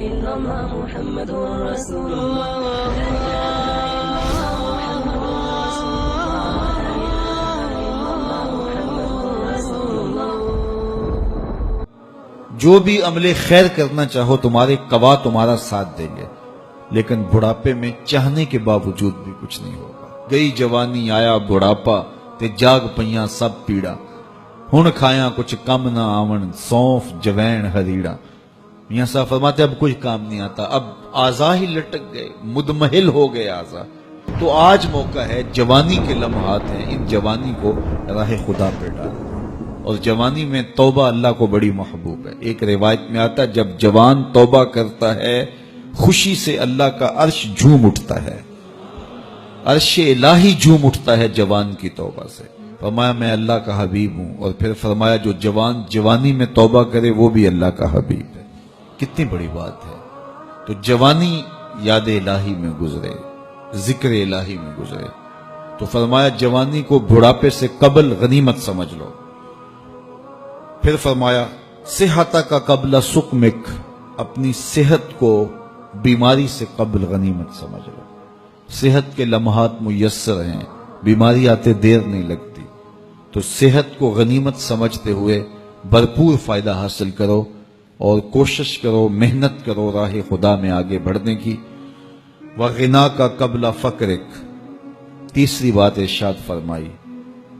إلا الله محمد رسول الله جو بھی عمل خیر کرنا چاہو تمہارے قوا تمہارا ساتھ دیں گے، لیکن بڑھاپے میں چاہنے کے باوجود بھی کچھ نہیں ہوگا۔ گئی جوانی آیا بڑھاپا تے جاگ پئیاں سب پیڑا، ہن کھایاں کچھ کم نہ آون سونف جوین ہریڑا۔ میاں صاحب فرماتے اب کچھ کام نہیں آتا، اب اعضاء ہی لٹک گئے، مدمحل ہو گئے اعضاء۔ تو آج موقع ہے، جوانی کے لمحات ہیں، ان جوانی کو راہ خدا پہ ڈالیں۔ اور جوانی میں توبہ اللہ کو بڑی محبوب ہے۔ ایک روایت میں آتا ہے جب جوان توبہ کرتا ہے خوشی سے اللہ کا عرش جھوم اٹھتا ہے، عرش الہی جھوم اٹھتا ہے جوان کی توبہ سے۔ فرمایا میں اللہ کا حبیب ہوں، اور پھر فرمایا جو جوان جوانی میں توبہ کرے وہ بھی اللہ کا حبیب ہے۔ کتنی بڑی بات ہے۔ تو جوانی یاد الہی میں گزرے، ذکر الہی میں گزرے۔ تو فرمایا جوانی کو بڑھاپے سے قبل غنیمت سمجھ لو۔ پھر فرمایا صحت کا قبل سقمک، اپنی صحت کو بیماری سے قبل غنیمت سمجھ لو۔ صحت کے لمحات میسر ہیں، بیماری آتے دیر نہیں لگتی، تو صحت کو غنیمت سمجھتے ہوئے بھرپور فائدہ حاصل کرو اور کوشش کرو، محنت کرو راہ خدا میں آگے بڑھنے کی۔ وغنا کا قبل فقرک، تیسری بات ارشاد فرمائی،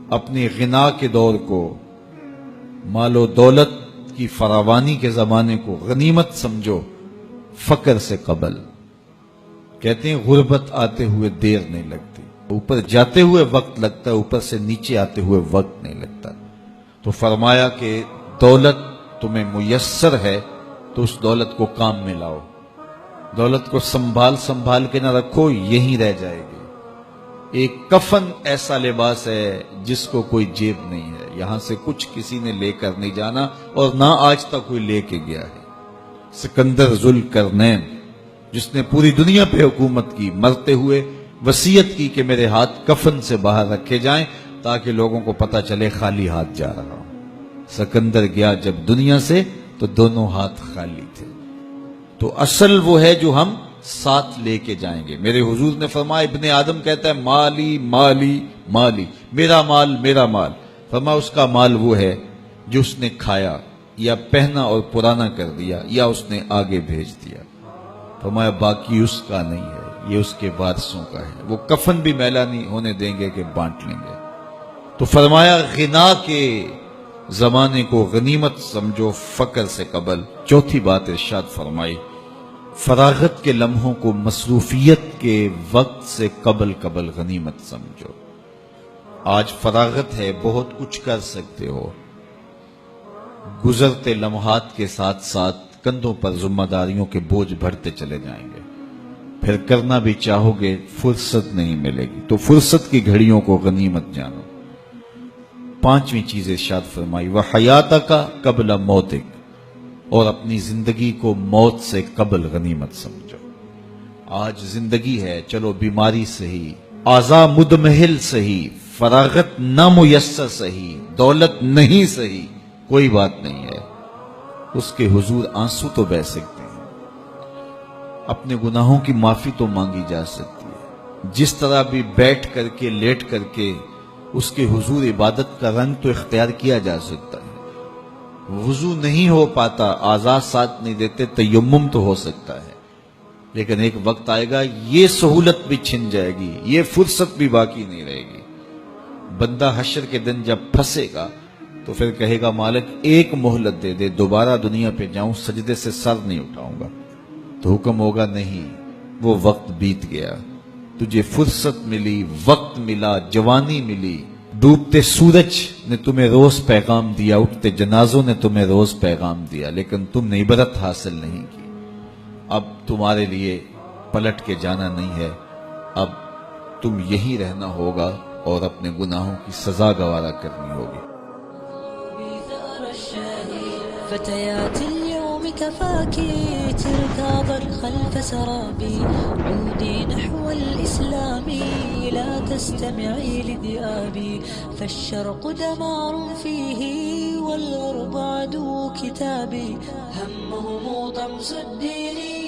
اپنے غنا کے دور کو، مال و دولت کی فراوانی کے زمانے کو غنیمت سمجھو فقر سے قبل۔ کہتے ہیں غربت آتے ہوئے دیر نہیں لگتی، اوپر جاتے ہوئے وقت لگتا ہے، اوپر سے نیچے آتے ہوئے وقت نہیں لگتا۔ تو فرمایا کہ دولت تمہیں میسر ہے تو اس دولت کو کام میں لاؤ، دولت کو سنبھال کے نہ رکھو، یہیں رہ جائے گی۔ ایک کفن ایسا لباس ہے جس کو کوئی جیب نہیں ہے، یہاں سے کچھ کسی نے لے کر نہیں جانا اور نہ آج تک کوئی لے کے گیا ہے۔ سکندر ذوالقرنین جس نے پوری دنیا پہ حکومت کی، مرتے ہوئے وصیت کی کہ میرے ہاتھ کفن سے باہر رکھے جائیں تاکہ لوگوں کو پتہ چلے خالی ہاتھ جا رہا ہوں۔ سکندر گیا جب دنیا سے تو دونوں ہاتھ خالی تھے۔ تو اصل وہ ہے جو ہم ساتھ لے کے جائیں گے۔ میرے حضور نے فرمایا ابن آدم کہتا ہے مالی مالی مالی، میرا مال میرا مال۔ فرمایا اس کا مال وہ ہے جو اس نے کھایا یا پہنا اور پرانا کر دیا یا اس نے آگے بھیج دیا۔ فرمایا باقی اس کا نہیں ہے، یہ اس کے وارثوں کا ہے، وہ کفن بھی میلا نہیں ہونے دیں گے کہ بانٹ لیں گے۔ تو فرمایا غنا کے زمانے کو غنیمت سمجھو فقر سے قبل۔ چوتھی بات ارشاد فرمائی فراغت کے لمحوں کو مصروفیت کے وقت سے قبل غنیمت سمجھو۔ آج فراغت ہے، بہت کچھ کر سکتے ہو، گزرتے لمحات کے ساتھ ساتھ کندھوں پر ذمہ داریوں کے بوجھ بڑھتے چلے جائیں گے، پھر کرنا بھی چاہو گے فرصت نہیں ملے گی۔ تو فرصت کی گھڑیوں کو غنیمت جانو۔ پانچویں چیز ارشاد فرمائی وحیاتک قبل موتک، اور اپنی زندگی کو موت سے قبل غنیمت سمجھو۔ آج زندگی ہے، چلو بیماری سہی، اعضاء مدمحل سہی، فراغت نامیسر سہی، دولت نہیں سہی، کوئی بات نہیں ہے، اس کے حضور آنسو تو بہہ سکتے ہیں، اپنے گناہوں کی معافی تو مانگی جا سکتی ہے، جس طرح بھی بیٹھ کر کے لیٹ کر کے اس کے حضور عبادت کا رنگ تو اختیار کیا جا سکتا ہے۔ وضو نہیں ہو پاتا، اعضاء ساتھ نہیں دیتے، تیمم تو ہو سکتا ہے، لیکن ایک وقت آئے گا یہ سہولت بھی چھن جائے گی، یہ فرصت بھی باقی نہیں رہے گی۔ بندہ حشر کے دن جب پھنسے گا تو پھر کہے گا مالک ایک مہلت دے دے، دوبارہ دنیا پہ جاؤں، سجدے سے سر نہیں اٹھاؤں گا۔ تو حکم ہوگا نہیں، وہ وقت بیت گیا، تجھے فرصت ملی، وقت ملا، جوانی ملی۔ ڈوبتے سورج نے تمہیں روز پیغام دیا، اٹھتے جنازوں نے تمہیں روز پیغام دیا، لیکن تم نے عبرت حاصل نہیں کی۔ اب تمہارے لیے پلٹ کے جانا نہیں ہے، اب تم یہی رہنا ہوگا اور اپنے گناہوں کی سزا گوارا کرنی ہوگی۔ فتيات اليوم كفاك تركاض خلف سرابي، عودي نحو الإسلام لا تستمعي لذئابي، فالشرق دمار فيه والغرب عدو كتابي، همهم طمس الدين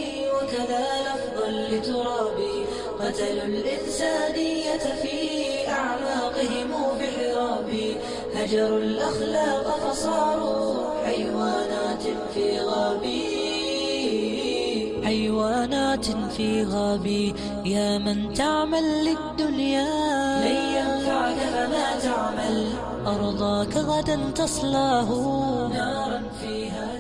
وكذا لفظا لترابي. قتلوا الإنسانية في أعماقهم بحرابي. هجروا الأخلاق فصاروا حيوانات في غابي. حيوانات في غابي. يا من تعمل للدنيا لن ينفعك فما تعمل. أرضاك غدا تصلاه نارا فيها